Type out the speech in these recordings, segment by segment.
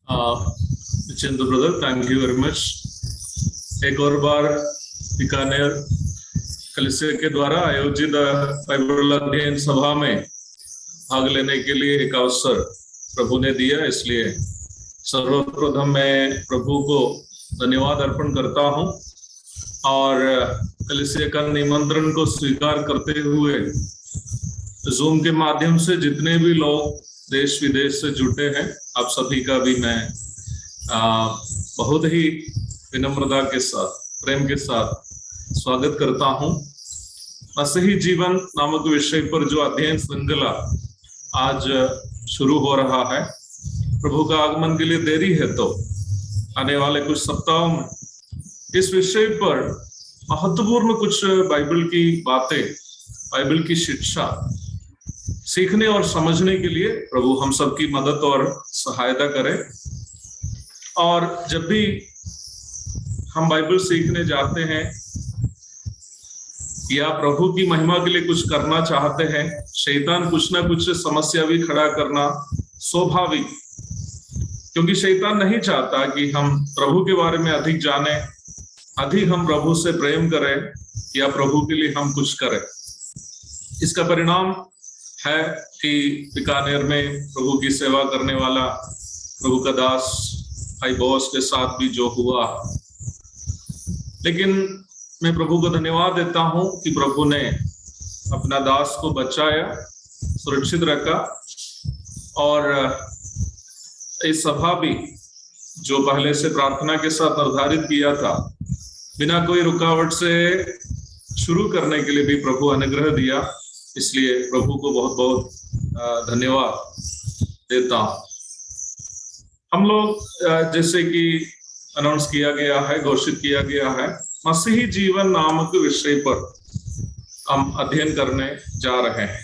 Jitendra brother, thank you very much. एक और बार बीकानेर कलीसिया के द्वारा आयोजित बाइबल अध्ययन सभा में भाग लेने के लिए एक अवसर प्रभु ने दिया, इसलिए सर्वप्रथम मैं प्रभु को धन्यवाद अर्पण करता हूं और कलीसिया का निमंत्रण को स्वीकार करते हुए जूम के माध्यम से जितने भी लोग देश विदेश से जुटे हैं, आप सभी का भी मैं बहुत ही विनम्रता के साथ, प्रेम के साथ स्वागत करता हूं। मसीही जीवन नामक विषय पर जो अध्ययन श्रृंखला आज शुरू हो रहा है, प्रभु का आगमन के लिए देरी है तो आने वाले कुछ सप्ताहों में इस विषय पर महत्वपूर्ण कुछ बाइबल की बातें, बाइबल की शिक्षा सीखने और समझने के लिए प्रभु हम सबकी मदद और सहायता करें। और जब भी हम बाइबल सीखने जाते हैं या प्रभु की महिमा के लिए कुछ करना चाहते हैं, शैतान कुछ ना कुछ समस्या भी खड़ा करना स्वाभाविक, क्योंकि शैतान नहीं चाहता कि हम प्रभु के बारे में अधिक जाने, अधिक हम प्रभु से प्रेम करें या प्रभु के लिए हम कुछ करें। इसका परिणाम है कि बीकानेर में प्रभु की सेवा करने वाला प्रभु का दास भाई बॉस के साथ भी जो हुआ, लेकिन मैं प्रभु को धन्यवाद देता हूं कि प्रभु ने अपना दास को बचाया, सुरक्षित रखा और इस सभा भी जो पहले से प्रार्थना के साथ निर्धारित किया था, बिना कोई रुकावट से शुरू करने के लिए भी प्रभु अनुग्रह दिया। इसलिए प्रभु को बहुत बहुत धन्यवाद देता हूं। हम लोग जैसे कि अनाउंस किया गया है, घोषित किया गया है, मसीही जीवन नामक विषय पर हम अध्ययन करने जा रहे हैं।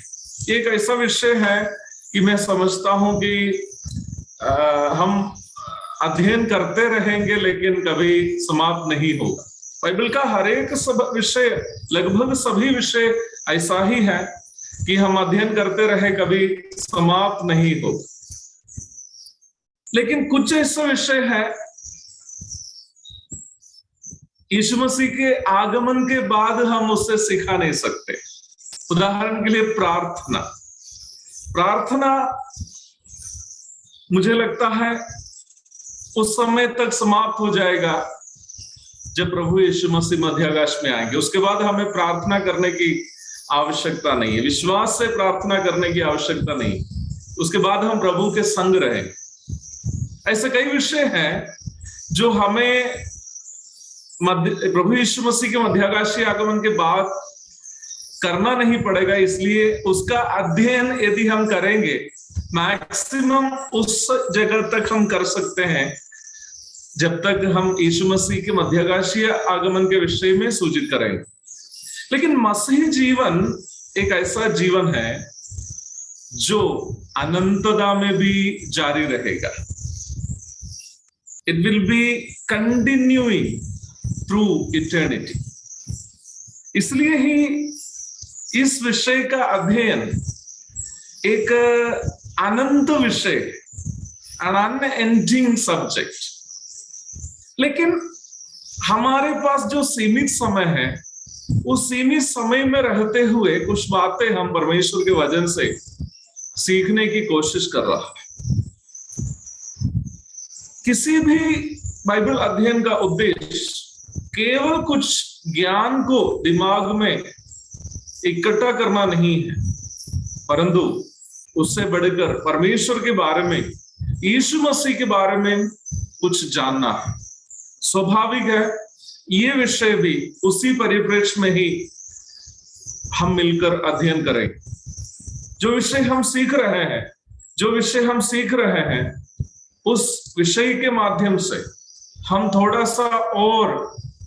ये एक ऐसा विषय है कि मैं समझता हूं कि हम अध्ययन करते रहेंगे लेकिन कभी समाप्त नहीं होगा। बाइबल का हर एक विषय, लगभग सभी विषय ऐसा ही है कि हम अध्ययन करते रहे, कभी समाप्त नहीं हो। लेकिन कुछ ऐसा विषय है यीशु मसीह के आगमन के बाद हम उससे सिखा नहीं सकते। उदाहरण के लिए प्रार्थना मुझे लगता है उस समय तक समाप्त हो जाएगा जब प्रभु यीशु मसीह मध्याकाश में आएंगे। उसके बाद हमें प्रार्थना करने की आवश्यकता नहीं है, विश्वास से प्रार्थना करने की आवश्यकता नहीं। उसके बाद हम प्रभु के संग रहेंगे। ऐसे कई विषय हैं जो हमें प्रभु यीशु मसीह के मध्याकाशीय आगमन के बाद करना नहीं पड़ेगा, इसलिए उसका अध्ययन यदि हम करेंगे, मैक्सिमम उस जगह तक हम कर सकते हैं जब तक हम यीशु मसीह के मध्याकाशीय आगमन के विषय में सूचित करेंगे। लेकिन मसीही जीवन एक ऐसा जीवन है जो अनंतता में भी जारी रहेगा। It will be continuing through eternity. इसलिए ही इस विषय का अध्ययन एक अनंत विषय, an unending सब्जेक्ट। लेकिन हमारे पास जो सीमित समय है, उस सीमित समय में रहते हुए कुछ बातें हम परमेश्वर के वचन से सीखने की कोशिश कर रहा है। किसी भी बाइबल अध्ययन का उद्देश्य केवल कुछ ज्ञान को दिमाग में इकट्ठा करना नहीं है, परंतु उससे बढ़कर परमेश्वर के बारे में, यीशु मसीह के बारे में कुछ जानना है। स्वाभाविक है ये विषय भी उसी परिप्रेक्ष्य में ही हम मिलकर अध्ययन करेंगे। जो विषय हम सीख रहे हैं, उस विषय के माध्यम से हम थोड़ा सा और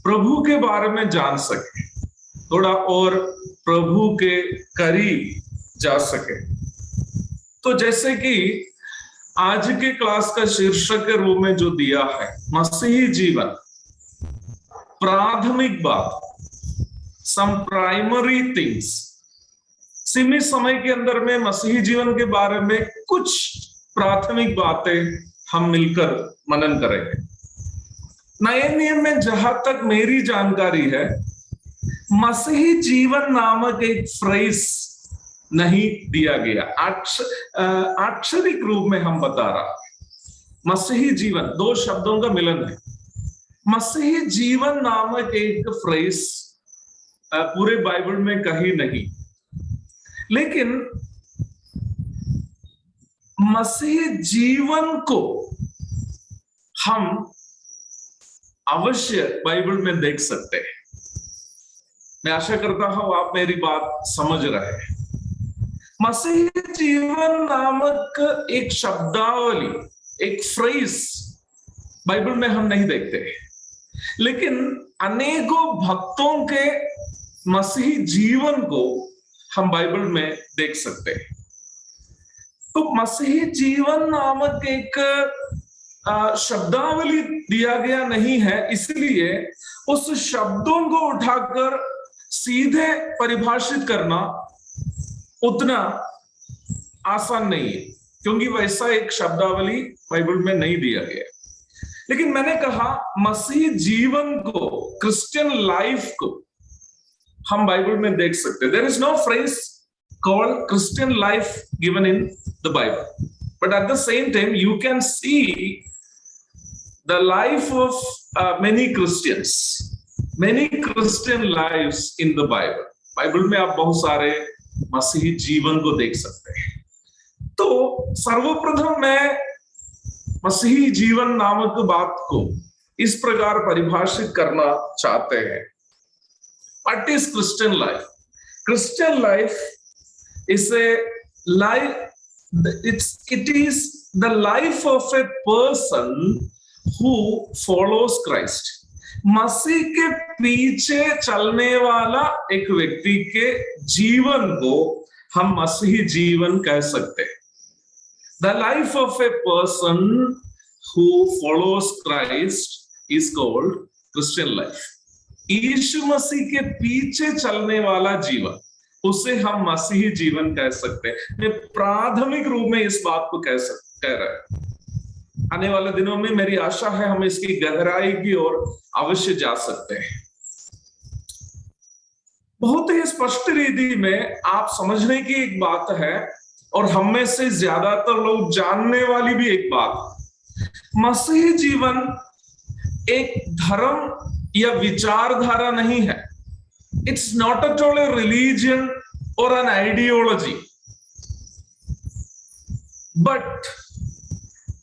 प्रभु के बारे में जान सके, थोड़ा और प्रभु के करीब जा सके। तो जैसे कि आज के क्लास का शीर्षक के रूप में जो दिया है, मसीही जीवन, प्राथमिक बात, सम प्राइमरी थिंग्स। सीमित समय के अंदर में मसीही जीवन के बारे में कुछ प्राथमिक बातें हम मिलकर मनन करेंगे। नए नियम में जहां तक मेरी जानकारी है, मसीही जीवन नामक एक फ्रेज नहीं दिया गया। अक्षरिक रूप में हम बता रहा, मसीही जीवन दो शब्दों का मिलन है। मसीही जीवन नामक एक फ्रेज पूरे बाइबल में कहीं नहीं, लेकिन मसीही जीवन को हम अवश्य बाइबल में देख सकते हैं। मैं आशा करता हूं आप मेरी बात समझ रहे हैं। मसीही जीवन नामक एक शब्दावली, एक फ्रेज बाइबल में हम नहीं देखते, लेकिन अनेकों भक्तों के मसीही जीवन को हम बाइबल में देख सकते हैं। तो मसीही जीवन नामक एक शब्दावली दिया गया नहीं है, इसलिए उस शब्दों को उठाकर सीधे परिभाषित करना उतना आसान नहीं है, क्योंकि वैसा एक शब्दावली बाइबल में नहीं दिया गया। लेकिन मैंने कहा मसीही जीवन को, क्रिश्चियन लाइफ को हम बाइबल में देख सकते हैं। There is no phrase called Christian life given in the Bible, but at the same time you can see the life of many Christians, many Christian lives in the Bible. Bible में आप बहुत सारे मसीही जीवन को देख सकते हैं। तो सर्वप्रथम मैं मसीही जीवन नामक बात को इस प्रकार परिभाषित करना चाहते हैं। What is Christian life? Christian life is a life, it is the life of a person who follows Christ. मसीह के पीछे चलने वाला एक व्यक्ति के जीवन को हम मसीही जीवन कह सकते हैं। The life of a person who follows Christ is called Christian life. यीशु मसीह के पीछे चलने वाला जीवन, उसे हम मसीही जीवन कह सकते हैं। मैं प्राथमिक रूप में इस बात को कह रहा है। आने वाले दिनों में मेरी आशा है हम इसकी गहराई की ओर अवश्य जा सकते हैं। बहुत ही स्पष्ट रीति में आप समझने की एक बात है, और हम में से ज्यादातर लोग जानने वाली भी एक बात, मसीही जीवन एक धर्म या विचारधारा नहीं है। It's not at all a religion or an ideology, but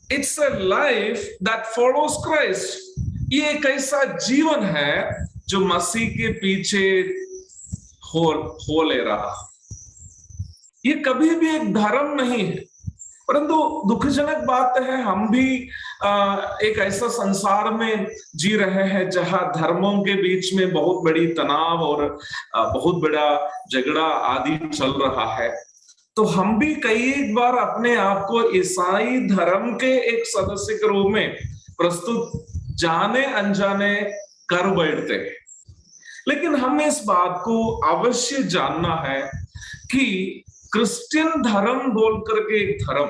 it's a life that follows Christ. ये एक ऐसा जीवन है जो मसीह के पीछे हो ले रहा। ये कभी भी एक धर्म नहीं है, परंतु दुखजनक बात है हम भी एक ऐसा संसार में जी रहे हैं जहां धर्मों के बीच में बहुत बड़ी तनाव और बहुत बड़ा झगड़ा आदि चल रहा है। तो हम भी कई बार अपने आप को ईसाई धर्म के एक सदस्य के रूप में प्रस्तुत जाने अनजाने कर बैठते हैं। लेकिन हमें इस बात को अवश्य जानना है कि क्रिश्चियन धर्म बोल करके एक धर्म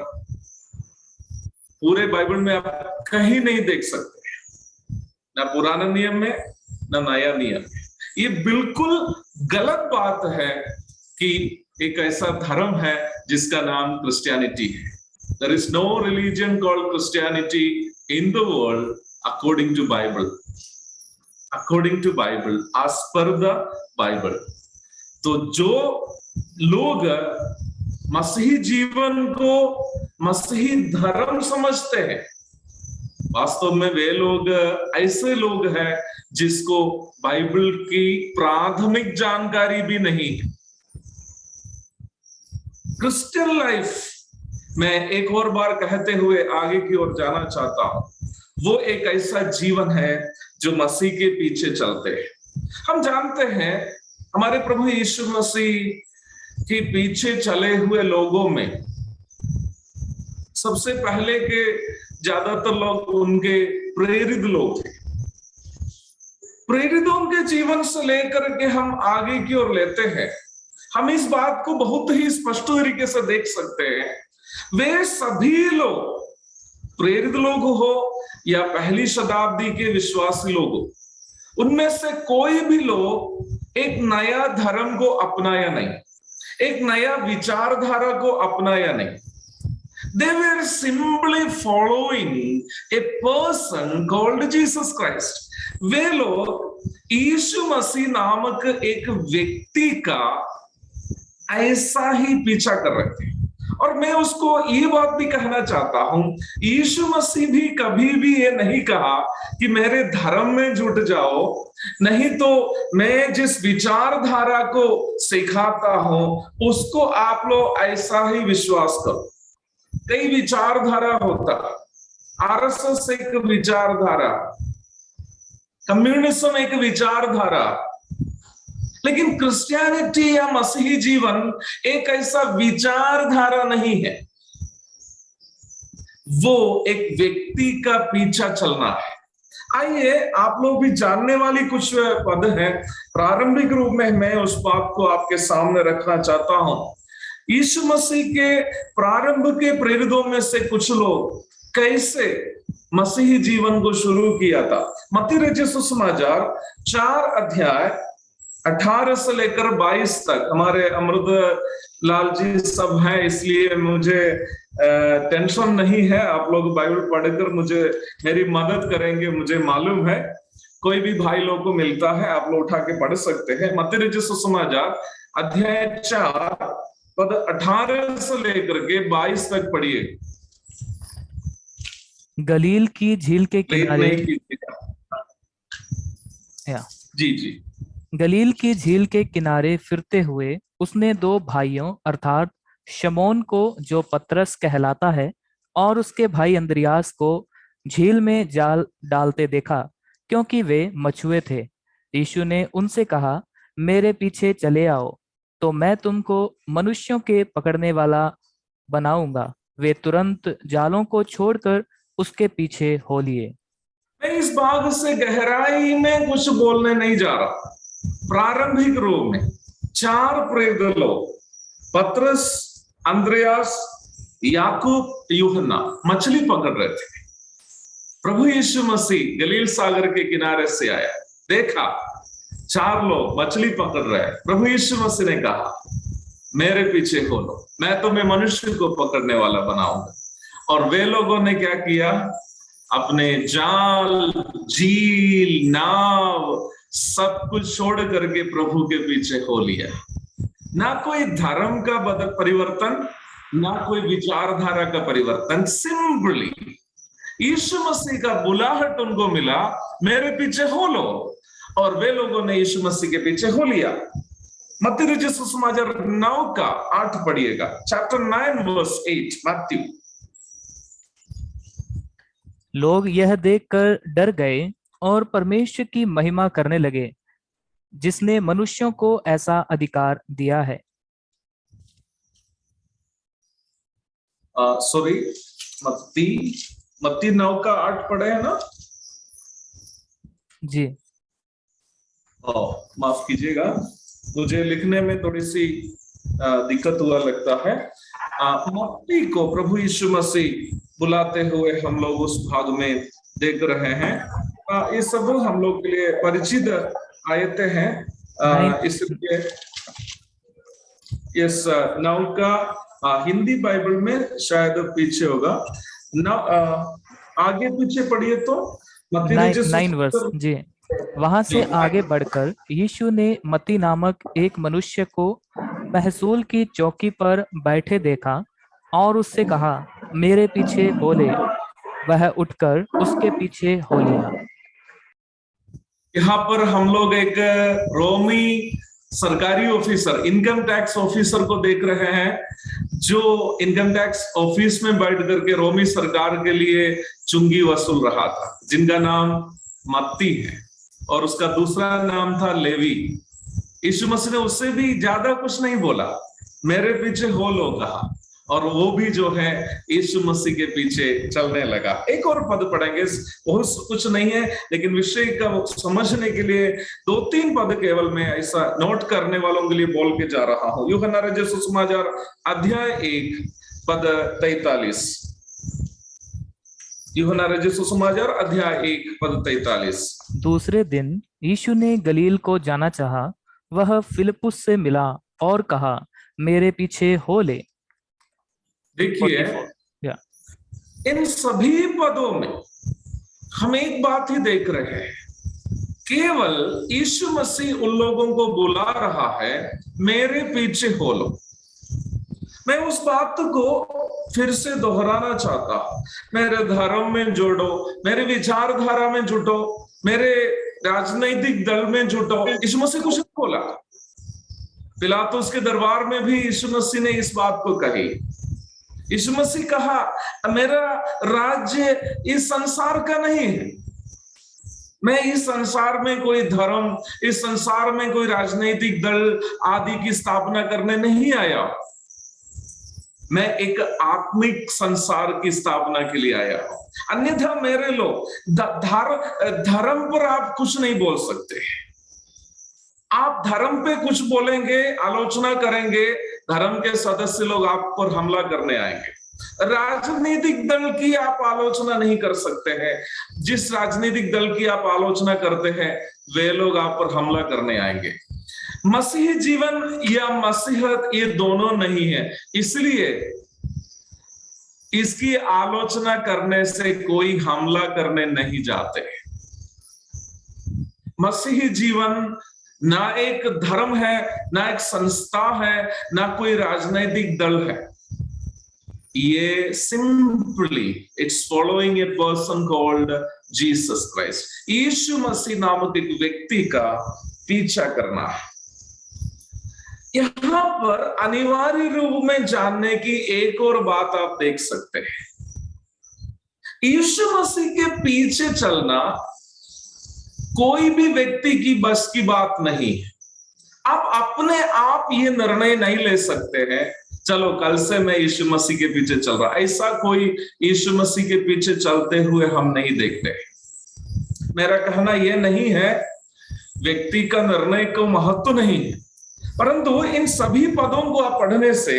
पूरे बाइबल में आप कहीं नहीं देख सकते, ना पुराना नियम में ना नया नियम में। ये बिल्कुल गलत बात है कि एक ऐसा धर्म है जिसका नाम क्रिश्चियनिटी है। There is no religion called Christianity in the world according to Bible. According to Bible, as per the Bible. तो जो लोग मसीही जीवन को मसीही धर्म समझते हैं, वास्तव में वे लोग ऐसे लोग हैं जिसको बाइबल की प्राथमिक जानकारी भी नहीं है। क्रिश्चियन लाइफ में एक और बार कहते हुए आगे की ओर जाना चाहता हूं, वो एक ऐसा जीवन है जो मसीह के पीछे चलते हैं। हम जानते हैं हमारे प्रभु यीशु मसीह के पीछे चले हुए लोगों में सबसे पहले के ज्यादातर लोग उनके प्रेरित लोग थे। प्रेरितों के जीवन से लेकर के हम आगे की ओर लेते हैं, हम इस बात को बहुत ही स्पष्ट तरीके से देख सकते हैं। वे सभी लोग प्रेरित लोग हो या पहली शताब्दी के विश्वासी लोग हो, उनमें से कोई भी लोग एक नया धर्म को अपनाया नहीं, एक नया विचारधारा को अपनाया नहीं। They were simply following a person called Jesus Christ. वे लोग यीशु मसीह नामक एक व्यक्ति का ऐसा ही पीछा कर रहे थे। और मैं उसको ये बात भी कहना चाहता हूं, यीशु मसीह भी कभी भी ये नहीं कहा कि मेरे धर्म में जुट जाओ, नहीं तो मैं जिस विचारधारा को सिखाता हूं उसको आप लोग ऐसा ही विश्वास करो। कई विचारधारा होता, आरएसएस एक विचारधारा, कम्युनिज्म एक विचारधारा, लेकिन क्रिश्चियनिटी या मसीही जीवन एक ऐसा विचारधारा नहीं है, वो एक व्यक्ति का पीछा चलना है। आइए आप लोग भी जानने वाली कुछ पद हैं, प्रारंभिक रूप में मैं उस बात को आपके सामने रखना चाहता हूं। यीशु मसीह के प्रारंभ के प्रेरितों में से कुछ लोग कैसे मसीही जीवन को शुरू किया था। मत्ती रचित सुसमाचार 4 अध्याय 18 से लेकर 22 तक। हमारे अमृत लाल जी सब हैं, इसलिए मुझे टेंशन नहीं है, आप लोग बाइबल पढ़कर मुझे मेरी मदद करेंगे, मुझे मालूम है। कोई भी भाई लोग को मिलता है, आप लोग उठा के पढ़ सकते हैं। मत्ती रचित सुसमाचार अध्याय 4 पद 18 से लेकर के 22 तक पढ़िए। गलील की झील के किनारे जी गलील की झील के किनारे फिरते हुए उसने 2 भाइयों अर्थात शमौन को, जो पतरस कहलाता है, और उसके भाई अंद्रियास को झील में जाल डालते देखा, क्योंकि वे मछुए थे। यीशु ने उनसे कहा, मेरे पीछे चले आओ, तो मैं तुमको मनुष्यों के पकड़ने वाला बनाऊंगा। वे तुरंत जालों को छोड़कर उसके पीछे हो लिए। मैं इस भाग से गहराई में कुछ बोलने नहीं जा रहा। प्रारंभिक रूप में 4 प्रेरित लोग, पतरस, अंद्रयास, याकूब, यूहन्ना मछली पकड़ रहे थे। प्रभु यीशु मसीह गलील सागर के किनारे से आया, देखा 4 लोग मछली पकड़ रहे हैं। प्रभु यीशु मसीह ने कहा, मेरे पीछे हो लो, मैं तुम्हें मनुष्य को पकड़ने वाला बनाऊंगा। और वे लोगों ने क्या किया? अपने जाल, झील, नाव सब कुछ छोड़ करके प्रभु के पीछे हो लिया। ना कोई धर्म का परिवर्तन, ना कोई विचारधारा का परिवर्तन, सिंपली यीशु मसीह का बुलाहट उनको मिला, मेरे पीछे हो लो, और वे लोगों ने यीशु मसीह के पीछे हो लिया। मत्ती रचित सुसमाचार 9 का 8 पढ़िएगा, चैप्टर 9 वर्स 8 मत्ती। लोग यह देखकर डर गए और परमेश्वर की महिमा करने लगे, जिसने मनुष्यों को ऐसा अधिकार दिया है। सॉरी, मत्ती 9 का 8 पढ़े है ना जी? माफ कीजिएगा, मुझे लिखने में थोड़ी सी दिक्कत हुआ लगता है। मत्ती को प्रभु यीशु मसीह बुलाते हुए हम लोग उस भाग में देख रहे हैं। ये सब हम लोग के लिए परिचित आयतें हैं, इसलिए इस 9 का हिंदी बाइबल में शायद पीछे होगा ना, आगे पीछे पढ़िए तो 9 वर्ष जी। वहां से आगे बढ़कर यीशु ने मत्ती नामक एक मनुष्य को महसूल की चौकी पर बैठे देखा और उससे कहा, मेरे पीछे हो ले। वह उठकर उसके पीछे हो लिया। यहाँ पर हम लोग एक रोमी सरकारी ऑफिसर, इनकम टैक्स ऑफिसर को देख रहे हैं, जो इनकम टैक्स ऑफिस में बैठ करके रोमी सरकार के लिए चुंगी वसूल रहा था, जिनका नाम मत्ती है और उसका दूसरा नाम था लेवी। यीशु मसीह ने उससे भी ज्यादा कुछ नहीं बोला, मेरे पीछे हो लो कहा, और वो भी जो है यीशु मसीह के पीछे चलने लगा। एक और पद पढ़ेंगे, बहुत कुछ नहीं है, लेकिन विषय का समझने के लिए 2-3 पद केवल मैं ऐसा नोट करने वालों के लिए बोल के जा रहा हूं। यूहन्ना रचित सुसमाचार अध्याय 1 पद 43। यूहन्ना रचित सुसमाचार अध्याय 1 पद 43। दूसरे दिन यीशु ने गलील को जाना चाहा। वह फिलिप्पुस से मिला और कहा, मेरे पीछे हो ले। देखिए 44 या इन सभी पदों में हम एक बात ही देख रहे हैं, केवल यीशु मसीह उन लोगों को बुला रहा है, मेरे पीछे हो लो। मैं उस बात को फिर से दोहराना चाहता हूं, मेरे धर्म में जुड़ो, मेरे विचारधारा में जुटो, मेरे राजनीतिक दल में जुटो। यीशु मसीह कुछ नहीं बोला। पिलातुस के दरबार में भी यीशु मसीह ने इस बात को कही। यीशु मसीह कहा, मेरा राज्य इस संसार का नहीं है। मैं इस संसार में कोई धर्म, इस संसार में कोई राजनीतिक दल आदि की स्थापना करने नहीं आया। मैं एक आत्मिक संसार की स्थापना के लिए आया हूं। अन्यथा मेरे लोग धर्म पर आप कुछ नहीं बोल सकते। आप धर्म पे कुछ बोलेंगे, आलोचना करेंगे, धर्म के सदस्य लोग आप पर हमला करने आएंगे। राजनीतिक दल की आप आलोचना नहीं कर सकते हैं। जिस राजनीतिक दल की आप आलोचना करते हैं वे लोग आप पर हमला करने आएंगे। मसीही जीवन या मसीहत ये दोनों नहीं है, इसलिए इसकी आलोचना करने से कोई हमला करने नहीं जाते। मसीही जीवन ना एक धर्म है, ना एक संस्था है, ना कोई राजनीतिक दल है। ये simply it's following a person called Jesus Christ. यीशु मसीह नामक एक व्यक्ति का पीछा करना है। यहां पर अनिवार्य रूप में जानने की एक और बात आप देख सकते हैं। यीशु मसीह के पीछे चलना कोई भी व्यक्ति की बस की बात नहीं है। आप अपने आप ये निर्णय नहीं ले सकते हैं, चलो कल से मैं यीशु मसीह के पीछे चल रहा। ऐसा कोई यीशु मसीह के पीछे चलते हुए हम नहीं देखते। मेरा कहना यह नहीं है व्यक्ति का निर्णय को महत्व नहीं है, परंतु इन सभी पदों को आप पढ़ने से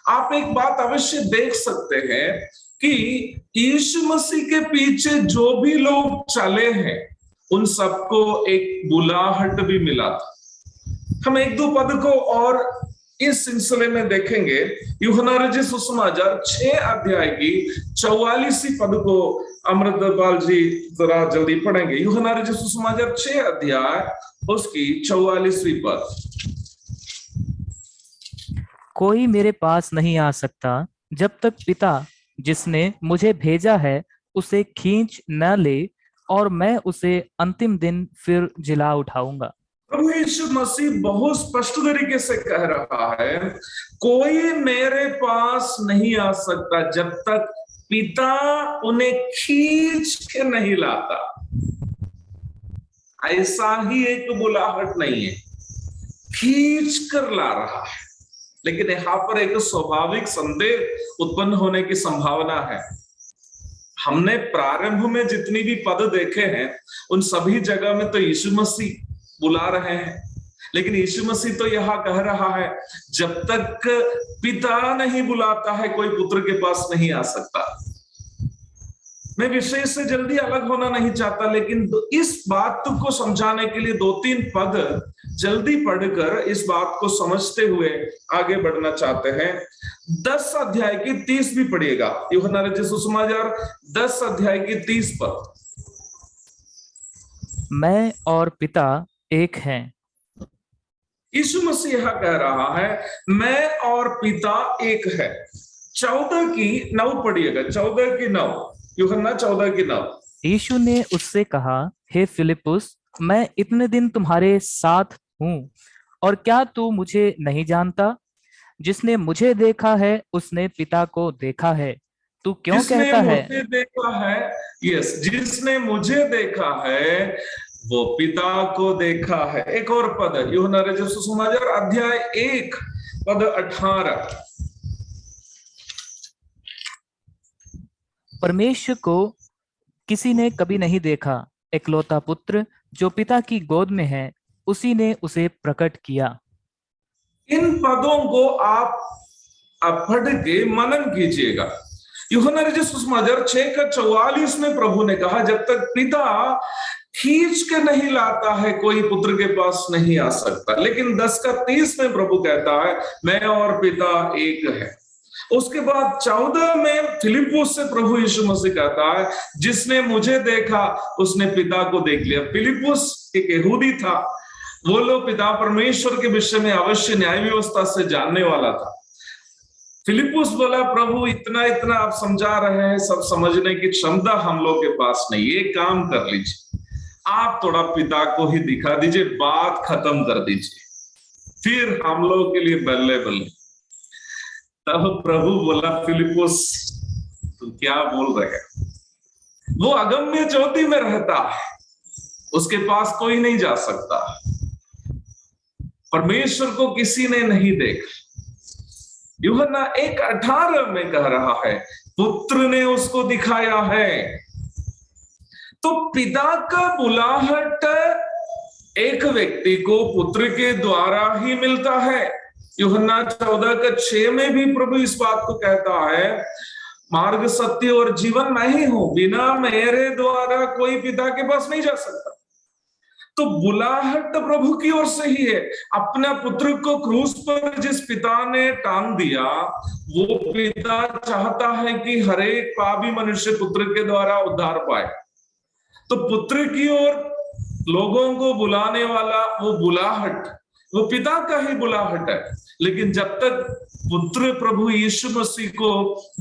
आप एक बात अवश्य देख सकते हैं कि यीशु मसीह के पीछे जो भी लोग चले हैं उन सबको एक बुलाहट भी मिला था। हम एक दो पद को और इस सिलसिले में देखेंगे। यूहन्ना रचित सुसमाचार 6 अध्याय की 44 पद को अमृतपाल जी जरा जल्दी पढ़ेंगे। यूहन्ना रचित सुसमाचार 6 अध्याय उसकी 44वीं पद। कोई मेरे पास नहीं आ सकता जब तक पिता जिसने मुझे भेजा है उसे खींच न ले, और मैं उसे अंतिम दिन फिर जिला उठाऊंगा। प्रभु यीशु मसीह बहुत स्पष्ट तरीके से कह रहा है, कोई मेरे पास नहीं आ सकता जब तक पिता उन्हें खींच के नहीं लाता। ऐसा ही एक बुलाहट नहीं है, खींच कर ला रहा है। लेकिन यहां पर एक स्वाभाविक संदेह उत्पन्न होने की संभावना है। हमने प्रारंभ में जितनी भी पद देखे हैं उन सभी जगह में तो यीशु मसीह बुला रहे हैं, लेकिन यीशु मसीह तो यहां कह रहा है जब तक पिता नहीं बुलाता है कोई पुत्र के पास नहीं आ सकता। मैं विषय से जल्दी अलग होना नहीं चाहता, लेकिन इस बात को समझाने के लिए 2-3 पद जल्दी पढ़कर इस बात को समझते हुए आगे बढ़ना चाहते हैं। 10 अध्याय की 30 भी पढ़िएगा। यूहन्ना रचित सुसमाचार 10 अध्याय की 30 पद। मैं और पिता एक हैं। यीशु मसीह यह कह रहा है मैं और पिता एक है। 14 की 9 पढ़िएगा। 14 की 9, यूहन्ना 14 की 9। यीशु ने उससे कहा, हे फिलिप्पुस, मैं इतने दिन तुम्हारे साथ हूँ और क्या तू मुझे नहीं जानता? जिसने मुझे देखा है उसने पिता को देखा है। तू क्यों कहता है? जिसने मुझे देखा है, यस, जिसने मुझे देखा है वो पिता को देखा है। एक और पद यूहन्ना रचित सुसमाचार अध्याय 1 पद 18। परमेश्वर को किसी ने कभी नहीं देखा, एकलौता पुत्र जो पिता की गोद में है उसी ने उसे प्रकट किया। इन पदों को आप पढ़ के मनन कीजिएगा। यूहन्ना रचित सुसमाचार 6:44 में प्रभु ने कहा, जब तक पिता खींच के नहीं लाता है कोई पुत्र के पास नहीं आ सकता। लेकिन 10:30 में प्रभु कहता है, मैं और पिता एक है। उसके बाद 14 में फिलिप्पुस से प्रभु यीशु मसीह कहता है, जिसने मुझे देखा उसने पिता को देख लिया। फिलिप्पुस एक यहूदी था, वो लोग पिता परमेश्वर के विषय में अवश्य न्याय व्यवस्था से जानने वाला था। फिलिप्पुस बोला, प्रभु इतना इतना आप समझा रहे हैं, सब समझने की क्षमता हम लोग के पास नहीं, ये काम कर लीजिए, आप थोड़ा पिता को ही दिखा दीजिए, बात खत्म कर दीजिए, फिर हम लोग के लिए बल्ले बल्ले। तब प्रभु बोला, फिलिप्पुस तुम क्या बोल रहे हैं? वो अगम्य ज्योति में रहता है, उसके पास कोई नहीं जा सकता, परमेश्वर को किसी ने नहीं देखा। यूहन्ना 1:18 में कह रहा है, पुत्र ने उसको दिखाया है। तो पिता का बुलाहट एक व्यक्ति को पुत्र के द्वारा ही मिलता है। यूहन्ना 14:6 में भी प्रभु इस बात को कहता है, मार्ग सत्य और जीवन मैं ही हूं, बिना मेरे द्वारा कोई पिता के पास नहीं जा सकता। तो बुलाहट प्रभु की ओर से ही है। अपना पुत्र को क्रूस पर जिस पिता ने टांग दिया, वो पिता चाहता है कि हर एक पापी मनुष्य पुत्र के द्वारा उद्धार पाए। तो पुत्र की ओर लोगों को बुलाने वाला वो बुलाहट, वो पिता का ही बुलाहट है। लेकिन जब तक पुत्र प्रभु यीशु मसीह को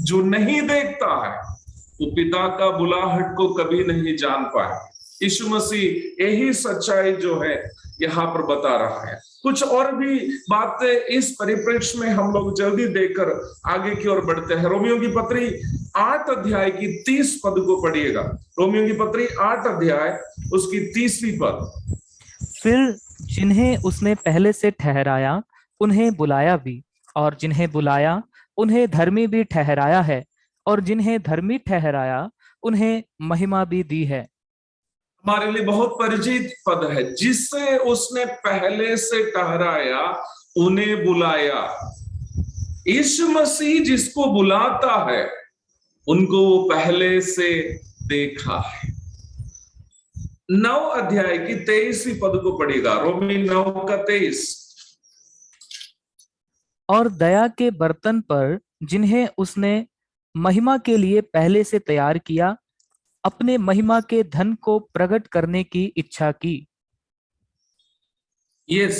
जो नहीं देखता है, वो पिता का बुलाहट को कभी नहीं जान पाए। यीशु मसीह यही सच्चाई जो है यहाँ पर बता रहा है। कुछ और भी बातें इस परिप्रेक्ष्य में हम लोग जल्दी देखकर आगे की ओर बढ़ते हैं। रोमियो की पत्री 8 अध्याय की 30 पद को पढ़िएगा। रोमियो की पत्री 8 अध्याय उसकी 30वीं पद। फिर जिन्हें उसने पहले से ठहराया उन्हें बुलाया भी, और जिन्हें बुलाया उन्हें धर्मी भी ठहराया है, और जिन्हें धर्मी ठहराया उन्हें महिमा भी दी है। हमारे लिए बहुत परिचित पद है, जिससे उसने पहले से ठहराया उन्हें बुलाया। यीशु मसीह जिसको बुलाता है उनको वो पहले से देखा है। 9 अध्याय की 23वीं पद को पढ़िएगा। रोमी 9:23। और दया के बर्तन पर जिन्हें उसने महिमा के लिए पहले से तैयार किया, अपने महिमा के धन को प्रकट करने की इच्छा की। यस,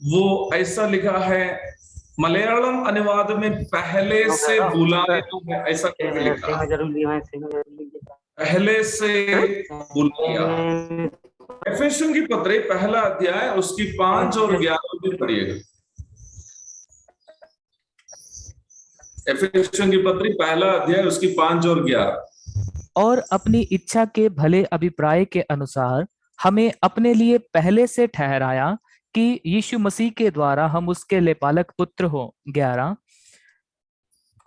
वो ऐसा लिखा है मलयालम अनुवाद में, पहले से बुलाया, ऐसा लिखा, पहले से बुलाया। एफेसियों की पत्री 1 अध्याय उसकी 5 और 11 भी पढ़िएगा। एफेसियों की पत्री 1 अध्याय उसकी 5 और 11। और अपनी इच्छा के भले अभिप्राय के अनुसार हमें अपने लिए पहले से ठहराया कि यीशु मसीह के द्वारा हम उसके लेपालक पुत्र हो। 11,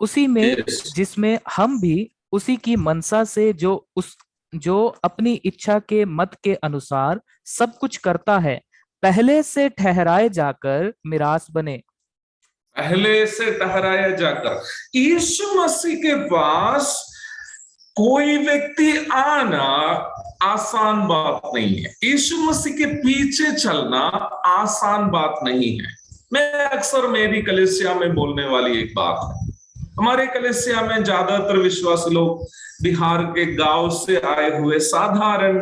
उसी में जिसमें हम भी उसी की मनसा से जो अपनी इच्छा के मत के अनुसार सब कुछ करता है, पहले से ठहराए जाकर मिरास बने। पहले से ठहराया जाकर। यीशु मसीह के पास कोई व्यक्ति आना आसान बात नहीं है। यीशु मसीह के पीछे चलना आसान बात नहीं है। मैं अक्सर मेरी कलीसिया में बोलने वाली एक बात है, हमारे कलीसिया में ज्यादातर विश्वासी लोग बिहार के गांव से आए हुए साधारण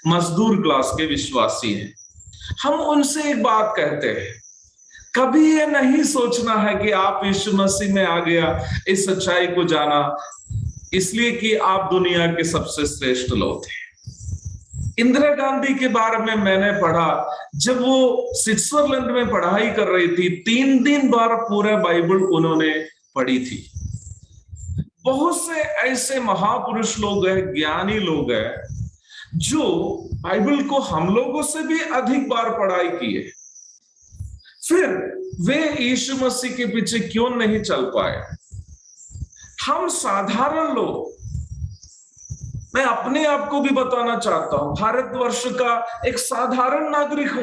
मजदूर क्लास के विश्वासी हैं। हम उनसे एक बात कहते हैं, कभी ये नहीं सोचना है कि आप यीशु मसीह में आ गया, इस सच्चाई को जाना इसलिए कि आप दुनिया के सबसे श्रेष्ठ लोग थे। इंदिरा गांधी के बारे में मैंने पढ़ा, जब वो स्विट्जरलैंड में पढ़ाई कर रही थी, 3 बार पूरा बाइबल उन्होंने पढ़ी थी। बहुत से ऐसे महापुरुष लोग हैं, ज्ञानी लोग हैं, जो बाइबल को हम लोगों से भी अधिक बार पढ़ाई की है, फिर वे यीशु मसीह के पीछे क्यों नहीं चल पाए? हम साधारण लोग, मैं अपने आप को भी बताना चाहता हूं, भारतवर्ष का एक साधारण नागरिक हूं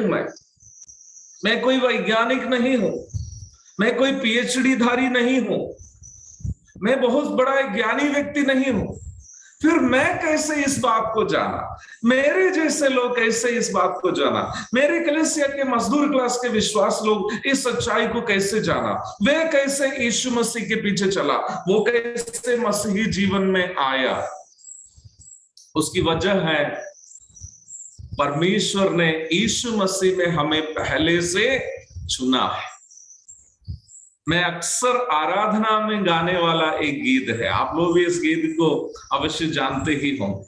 मैं कोई वैज्ञानिक नहीं हूं, मैं कोई पीएचडी धारी नहीं हूं, मैं बहुत बड़ा एक ज्ञानी व्यक्ति नहीं हूं, फिर मैं कैसे इस बात को जाना? मेरे जैसे लोग कैसे इस बात को जाना? मेरे कलीसिया के मजदूर क्लास के विश्वास लोग इस सच्चाई को कैसे जाना? वे कैसे यीशु मसीह के पीछे चला? वो कैसे मसीही जीवन में आया? उसकी वजह है परमेश्वर ने यीशु मसीह में हमें पहले से चुना है। मैं अक्सर आराधना में गाने वाला एक गीत है, आप लोग भी इस गीत को अवश्य जानते ही होंगे।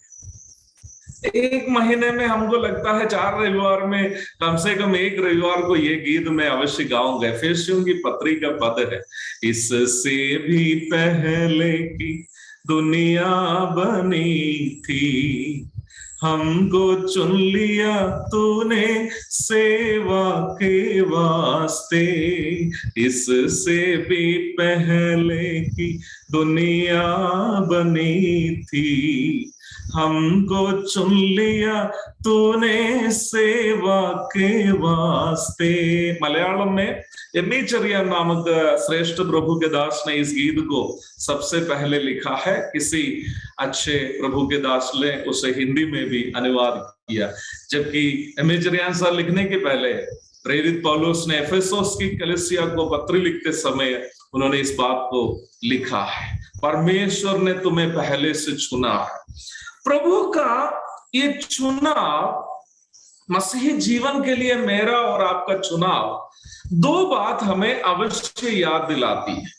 एक महीने में हमको लगता है 4 रविवार में कम से कम एक रविवार को ये गीत मैं अवश्य गाऊंगा। एफेसियों की पत्री का पद है, इससे भी पहले की दुनिया बनी थी, हमको चुन लिया तूने सेवा के वास्ते, इससे भी पहले की दुनिया बनी थी, हमको चुन लिया तूने सेवा के वास्ते। मलयालम में यम्मीचरिया नामक श्रेष्ठ प्रभु के दास ने इस गीत को सबसे पहले लिखा है। किसी अच्छे प्रभु के दास ने उसे हिंदी में भी अनुवाद किया, जबकि यम्मीचरिया सर लिखने के पहले प्रेरित पौलुस ने एफेसोस की कलीसिया को पत्र लिखते समय उन्होंने इस बात को लिखा है, परमेश्वर ने तुम्हें पहले से चुना है। प्रभु का ये चुनाव मसीही जीवन के लिए, मेरा और आपका चुनाव, 2 बात हमें अवश्य याद दिलाती है।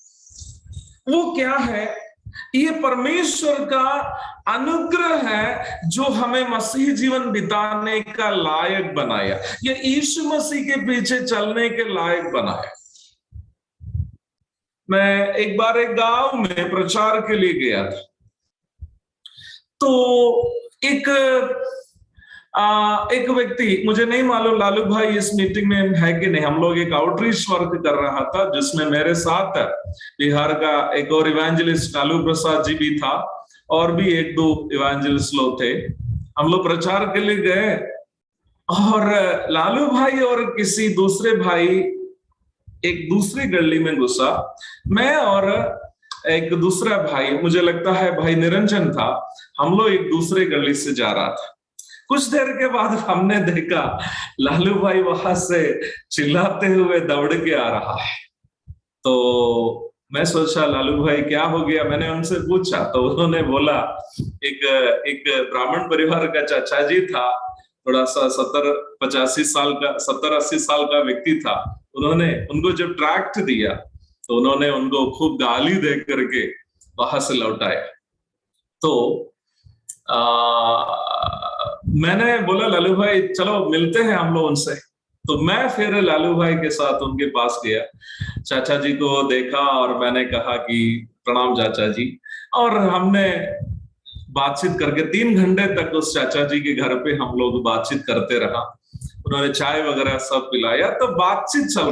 वो क्या है? ये परमेश्वर का अनुग्रह है जो हमें मसीही जीवन बिताने का लायक बनाया, ये यीशु मसीह के पीछे चलने के लायक बनाया। मैं एक बार एक गांव में प्रचार के लिए गया था, तो एक व्यक्ति, मुझे नहीं मालूम लालू भाई इस मीटिंग में है कि नहीं, हम लोग एक आउटरीच वर्क कर रहा था जिसमें मेरे साथ बिहार का एक और इवेंजलिस्ट लालू प्रसाद जी भी था, और भी 1-2 इवेंजलिस्ट लोग थे। हम लोग प्रचार के लिए गए और लालू भाई और किसी दूसरे भाई एक दूसरी गली में घुसा। मैं और एक दूसरा भाई, मुझे लगता है भाई निरंजन था, हम लोग एक दूसरे गली से जा रहा था। कुछ देर के बाद हमने देखा लालू भाई वहां से चिल्लाते हुए दौड़ के आ रहा है। तो मैं सोचा लालू भाई क्या हो गया, मैंने उनसे पूछा तो उन्होंने बोला एक ब्राह्मण परिवार का चाचा जी था, थोड़ा सा 70-80 साल का व्यक्ति था। उन्होंने उनको जब ट्रैक्ट दिया तो उन्होंने उनको खूब गाली दे करके वहां से लौटाया। तो मैंने बोला लालू भाई चलो मिलते हैं हम लोग उनसे। तो मैं फिर लालू भाई के साथ उनके पास गया, चाचा जी को देखा और मैंने कहा कि प्रणाम चाचा जी, और हमने बातचीत करके 3 घंटे तक उस चाचा जी के घर पे हम लोग बातचीत करते रहा। उन्होंने चाय वगैरह सब पिलाया, तो बातचीत चल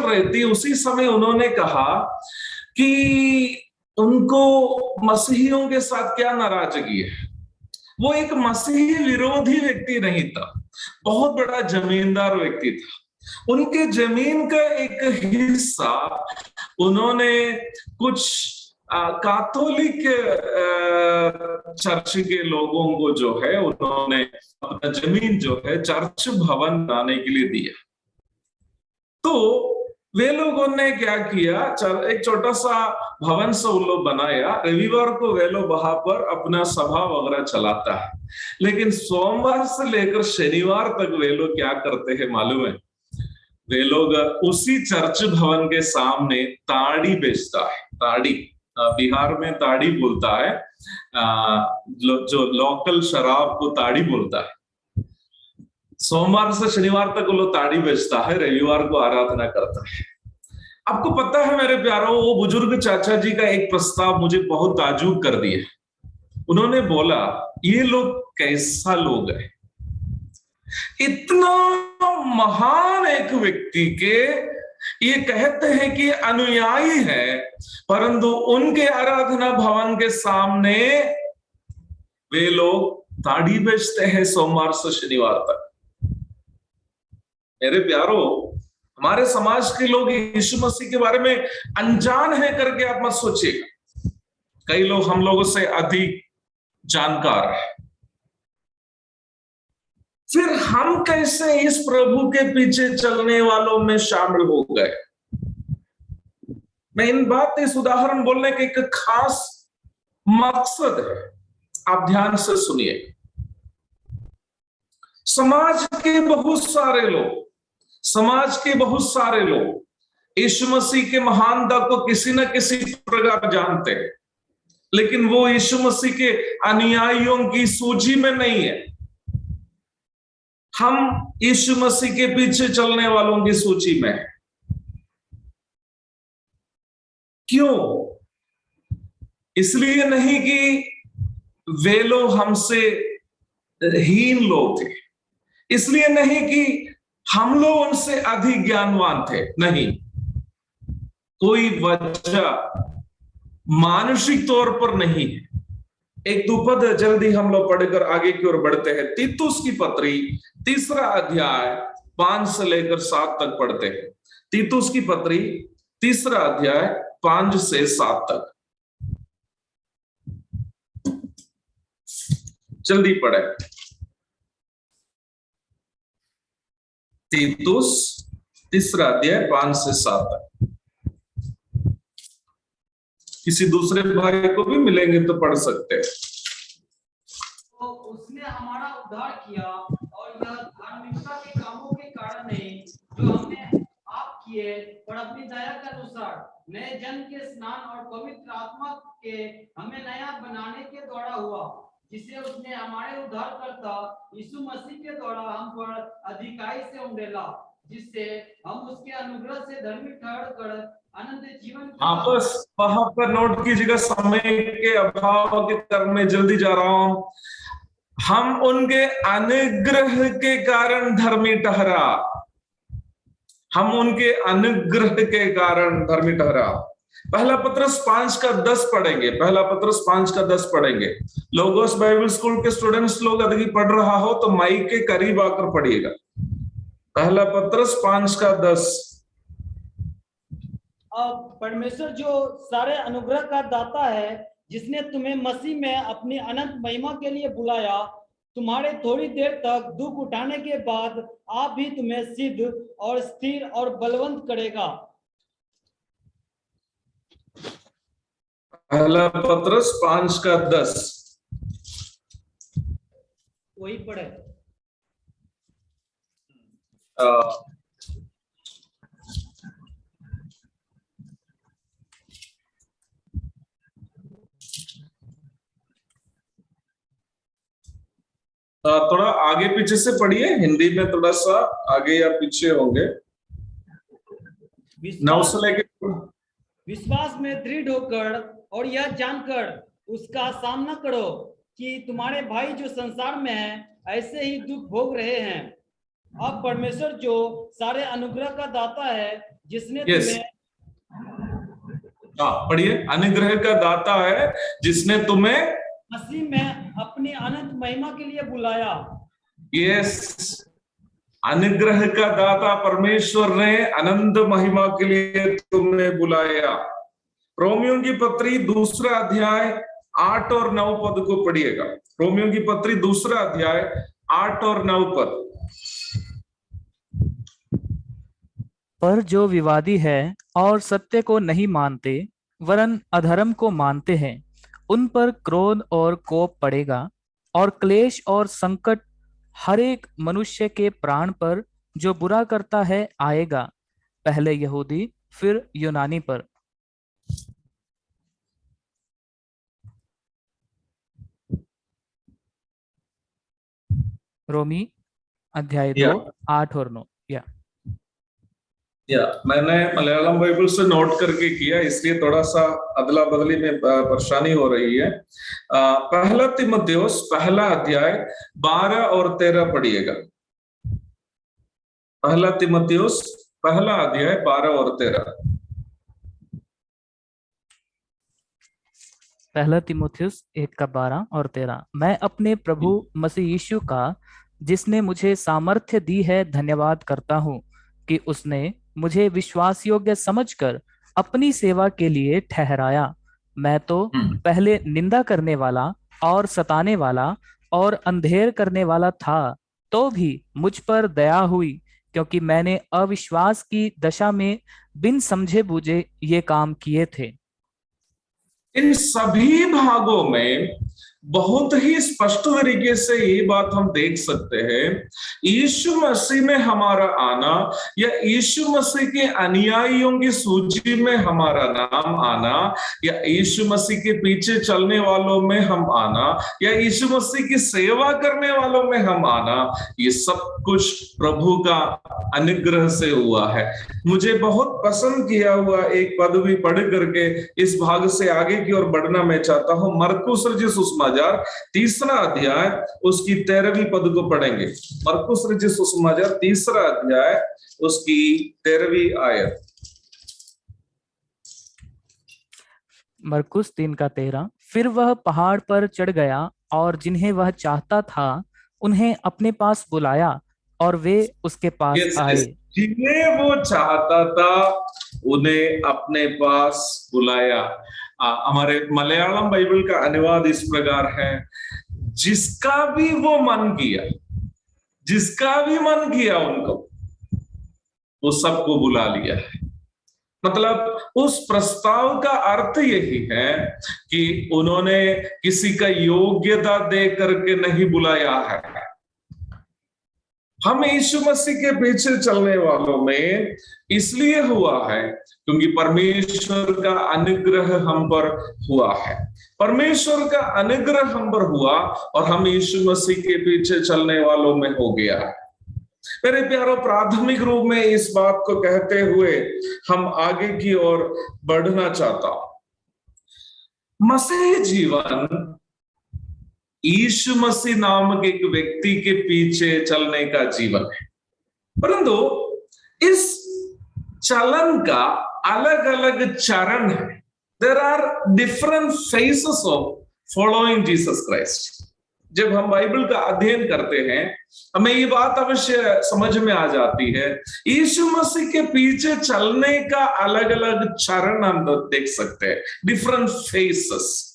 रही थी। उसी समय उन्होंने कहा कि उनको मसीहियों के साथ क्या नाराजगी है। वो एक मसीही विरोधी व्यक्ति नहीं था, बहुत बड़ा जमींदार व्यक्ति था। उनके जमीन का एक हिस्सा उन्होंने कुछ कैथोलिक चर्च के लोगों को जो है, उन्होंने अपना जमीन जो है चर्च भवन बनाने के लिए दिया। तो वे लोगों ने क्या किया, एक छोटा सा भवन से उन लोग बनाया। रविवार को वे लोग वहां पर अपना सभा वगैरह चलाता है, लेकिन सोमवार से लेकर शनिवार तक वे लोग क्या करते हैं मालूम है? वे लोग उसी चर्च भवन के सामने ताड़ी बेचता है। ताड़ी, बिहार में ताड़ी बोलता है, जो लोकल शराब को ताड़ी बोलता है। सोमवार से शनिवार तक वो लोग ताड़ी बेचता है, रविवार को आराधना करता है। आपको पता है मेरे प्यारों, वो बुजुर्ग चाचा जी का एक प्रस्ताव मुझे बहुत ताज्जुब कर दिया। उन्होंने बोला ये लोग कैसा लोग है, इतना महान एक व्यक्ति के ये कहते हैं कि अनुयायी है, परंतु उनके आराधना भवन के सामने वे लोग ताड़ी बेचते हैं सोमवार से शनिवार तक। मेरे प्यारो, हमारे समाज के लोग यीशु मसीह के बारे में अनजान है करके आप मत सोचिएगा। कई लोग हम लोगों से अधिक जानकार है। फिर हम कैसे इस प्रभु के पीछे चलने वालों में शामिल हो गए? मैं इन बात इस उदाहरण बोलने के एक खास मकसद है, आप ध्यान से सुनिए। समाज के बहुत सारे लोग यीशु मसीह के महानता को किसी न किसी प्रकार जानते हैं, लेकिन वो यीशु मसीह के अनुयायियों की सूची में नहीं है। हम यीशु मसीह के पीछे चलने वालों की सूची में हैं। क्यों? इसलिए नहीं कि वे लोग हमसे हीन लोग थे, इसलिए नहीं कि हम लोग उनसे अधिक ज्ञानवान थे, नहीं। कोई वजह मानसिक तौर पर नहीं है। एक दुपद जल्दी हम लोग पढ़कर आगे की ओर बढ़ते हैं। तीतुस की पत्री 3 अध्याय 5 से लेकर 7 तक पढ़ते हैं। तीतुस की पत्री 3 अध्याय 5 से 7 तक जल्दी पढ़े। तीतुस 3 अध्याय 5 से 7 तक। किसी दूसरे भाई को भी मिलेंगे तो पढ़ सकते हैं। तो उसने हमारा उद्धार किया और यह धार्मिकता के कामों के कारण नहीं जो हमने आप किए, पर अपनी दया के अनुसार नए जन्म के स्नान और पवित्र आत्मा के हमें नया बनाने के द्वारा हुआ, जिसे उसने हमारे उद्धारकर्ता यीशु मसीह के द्वारा हम पर अधिकाई से उंडेला, जिससे हम उसके अनुग्रह से धर्मी ठहर कर अनंत जीवन आपस वहां पर नोट कीजिएगा। समय के अभाव के कारण मैं जल्दी जा रहा हूं। हम उनके अनुग्रह के कारण धर्मी ठहरा। हम उनके अनुग्रह के कारण धर्मी ठहरा। पहला पत्रस 5 का 10 पढ़ेंगे। पहला पत्रस 5 का 10 पढ़ेंगे। लोगोस बाइबल स्कूल के स्टूडेंट्स लोग यदि पढ़ रहा हो तो माइक के करीब आकर पढ़िएगा। पहला पत्रस 5 का 10। अब परमेश्वर जो सारे अनुग्रह का दाता है, जिसने तुम्हें मसीह में अपनी अनंत महिमा के लिए बुलाया, तुम्हारे थोड़ी देर तक दुख उठाने के बाद आप भी तुम्हें सिद्ध और स्थिर और बलवंत करेगा। पहला पत्रस 5 का 10 वही पढ़े। थोड़ा आगे पीछे से पढ़िए। हिंदी में थोड़ा सा आगे या पीछे होंगे। 9 से लेके विश्वास में दृढ़ होकर और यह जानकर उसका सामना करो कि तुम्हारे भाई जो संसार में हैं ऐसे ही दुख भोग रहे हैं। अब परमेश्वर जो सारे अनुग्रह का दाता है, जिसने तुम्हें पढ़िए। अनुग्रह का दाता है जिसने तुम्हें मसीह में अपनी अनंत महिमा के लिए बुलाया। यस, अनुग्रह का दाता परमेश्वर ने अनंत महिमा के लिए तुम्हें बुलाया। रोमियो की पत्री 2 अध्याय 8 और 9 पद को पढ़िएगा। रोमियो की पत्री 2 अध्याय 8 और 9 पद। पर जो विवादी है और सत्य को नहीं मानते वरन अधर्म को मानते हैं, उन पर क्रोध और कोप पड़ेगा और क्लेश और संकट हर एक मनुष्य के प्राण पर जो बुरा करता है आएगा, पहले यहूदी फिर यूनानी पर। रोमी अध्याय 2 8 और 9। मैंने मलयालम बाइबल से नोट करके किया, इसलिए थोड़ा सा अदला बदली में परेशानी हो रही है। पहला तीमुथियुस 1 अध्याय 12 और 13 पढ़िएगा। पहला तीमुथियुस 1 अध्याय 12 और 13। पहला तीमुथियुस 1 का 12 और 13। मैं अपने प्रभु मसीह यीशु का, जिसने मुझे सामर्थ्य दी है, धन्यवाद करता हूँ कि उसने मुझे विश्वास योग्य समझकर अपनी सेवा के लिए ठहराया। मैं तो पहले निंदा करने वाला और सताने वाला और अंधेर करने वाला था, तो भी मुझ पर दया हुई, क्योंकि मैंने अविश्वास की दशा में बिन समझे बूझे ये काम किए थे। इन सभी भागों में बहुत ही स्पष्ट तरीके से ये बात हम देख सकते हैं, यीशु मसीह में हमारा आना या यीशु मसीह के अनुयायियों की सूची में हमारा नाम आना या यीशु मसीह के पीछे चलने वालों में हम आना या यीशु मसीह की सेवा करने वालों में हम आना, ये सब कुछ प्रभु का अनुग्रह से हुआ है। मुझे बहुत पसंद किया हुआ एक पद भी पढ़ करके इस भाग से आगे की ओर बढ़ना मैं चाहता हूं। मरकुस रचित सुसमाचार 3 अध्याय उसकी 13वीं पद को पढ़ेंगे। मरकुस रचित सुसमाचार 3 अध्याय उसकी 13वीं आयत। मरकुस 3:13। फिर वह पहाड़ पर चढ़ गया और जिन्हें वह चाहता था उन्हें अपने पास बुलाया और वे उसके पास आए। जिन्हें वो चाहता था उन्हें अपने पास बुलाया। हमारे मलयालम बाइबल का अनुवाद इस प्रकार है, जिसका भी वो मन किया, जिसका भी मन किया उनको, वो सबको बुला लिया है। मतलब उस प्रस्ताव का अर्थ यही है कि उन्होंने किसी का योग्यता दे करके नहीं बुलाया है। हम यीशु मसीह के पीछे चलने वालों में इसलिए हुआ है क्योंकि परमेश्वर का अनुग्रह हम पर हुआ है। परमेश्वर का अनुग्रह हम पर हुआ और हम यीशु मसीह के पीछे चलने वालों में हो गया है। मेरे प्यारों, प्राथमिक रूप में इस बात को कहते हुए हम आगे की ओर बढ़ना चाहता हूं। मसीह जीवन यीशु मसीह नामक एक व्यक्ति के पीछे चलने का जीवन है, परंतु इस चलन का अलग अलग चरण है। There are different phases of following Jesus Christ. जब हम बाइबल का अध्ययन करते हैं हमें ये बात अवश्य समझ में आ जाती है, यीशु मसीह के पीछे चलने का अलग अलग चरण हम देख सकते हैं, डिफरेंट फेसेस।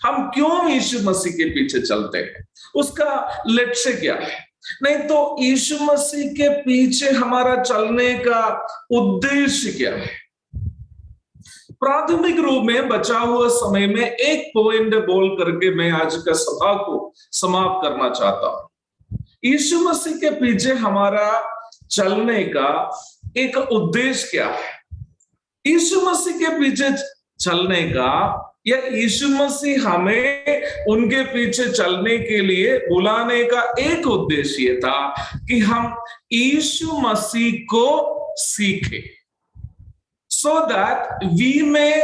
हम क्यों यीशु मसीह के पीछे चलते हैं, उसका लक्ष्य क्या है? नहीं तो यीशु मसीह के पीछे हमारा चलने का उद्देश्य क्या है? प्राथमिक रूप में बचा हुआ समय में एक पॉइंट बोल करके मैं आज का सभा को समाप्त करना चाहता हूं। यीशु मसीह के पीछे हमारा चलने का एक उद्देश्य क्या है? यीशु मसीह के पीछे चलने का या यीशु मसीह हमें उनके पीछे चलने के लिए बुलाने का एक उद्देश्य था कि हम यीशु मसीह को सीखें, so that we may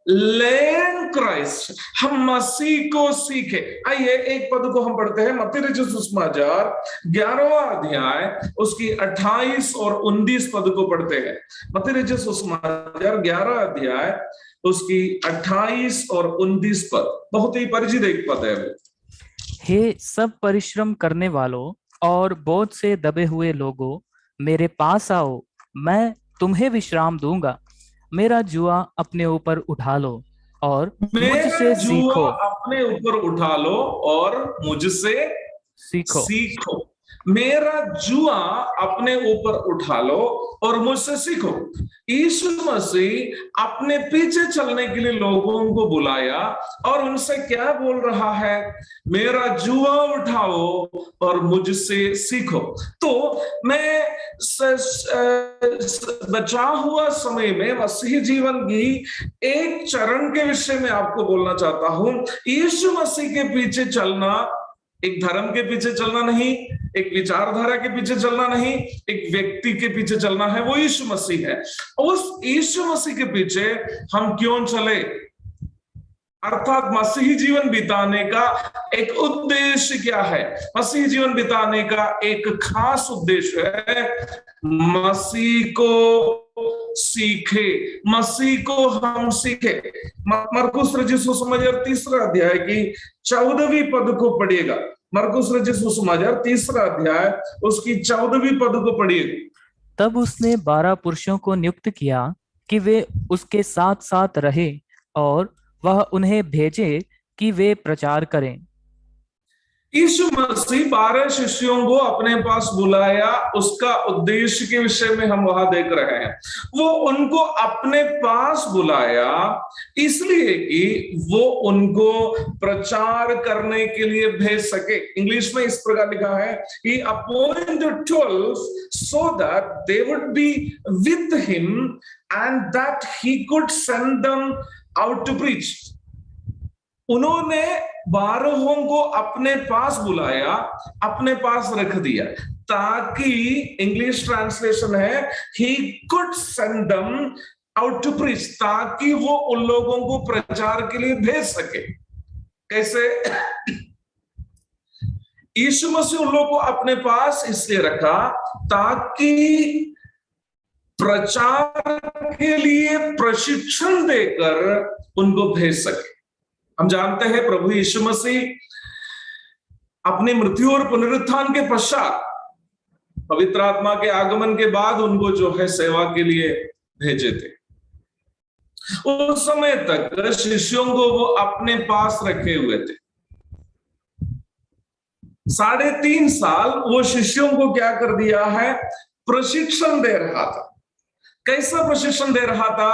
learn Christ। हम मसीह को सीखे। आइए एक पद को हम पढ़ते हैं, मत्ती रचित सुसमाचार 11वां अध्याय उसकी 28 और 29 पद को पढ़ते हैं। मत्ती रचित सुसमाचार 11 अध्याय उसकी 28 और 29 पद, बहुत ही परिचित एक पद है। हे सब परिश्रम करने वालों और बोझ से दबे हुए लोगों, मेरे पास आओ, मैं तुम्हें विश्राम दूंगा। मेरा जुआ अपने ऊपर उठा लो और मुझसे सीखो। अपने ऊपर उठा लो और मुझसे सीखो। मेरा जुआ अपने ऊपर उठा लो और मुझसे सीखो। यीशु मसीह अपने पीछे चलने के लिए लोगों को बुलाया और उनसे क्या बोल रहा है? मेरा जुआ उठाओ और मुझसे सीखो। तो मैं बचा हुआ समय में मसीह जीवन की एक चरण के विषय में आपको बोलना चाहता हूं। यीशु मसीह के पीछे चलना एक धर्म के पीछे चलना नहीं, एक विचारधारा के पीछे चलना नहीं, एक व्यक्ति के पीछे चलना है, वो यीशु मसीह है। उस यीशु मसीह के पीछे हम क्यों चले? अर्थात मसीही जीवन बिताने का एक उद्देश्य क्या है? मसीही जीवन बिताने का एक खास उद्देश्य है, मसीह को सीखे, मसीह को हम सीखे। मरकुस रचित सुसमाचार 3 अध्याय की 14वीं पद को पढ़िएगा। मरकुस रचित सुसमाचार 3 अध्याय उसकी 14वीं पद को पढ़िएगा। तब उसने 12 पुरुषों को नियुक्त किया कि वे उसके साथ साथ रहे और वह उन्हें भेजे कि वे प्रचार करें। यीशु मसीह 12 शिष्यों को अपने पास बुलाया, उसका उद्देश्य के विषय में हम वहां देख रहे हैं। वो उनको अपने पास बुलाया इसलिए कि वो उनको प्रचार करने के लिए भेज सके। इंग्लिश में इस प्रकार लिखा है, He appointed 12 so that they would be with him and that he could send them out to preach. उन्होंने 12 को अपने पास बुलाया, अपने पास रख दिया, ताकि इंग्लिश ट्रांसलेशन है he could send them out to preach, ताकि वो उन लोगों को प्रचार के लिए भेज सके। कैसे? यीशु मसीह उन लोगों को अपने पास इसलिए रखा ताकि प्रचार के लिए प्रशिक्षण देकर उनको भेज सके। हम जानते हैं प्रभु यीशु मसीह अपनी मृत्यु और पुनरुत्थान के पश्चात पवित्र आत्मा के आगमन के बाद उनको जो है सेवा के लिए भेजे थे। उस समय तक शिष्यों को वो अपने पास रखे हुए थे। 3.5 साल वो शिष्यों को क्या कर दिया है? प्रशिक्षण दे रहा था। कैसा प्रशिक्षण दे रहा था?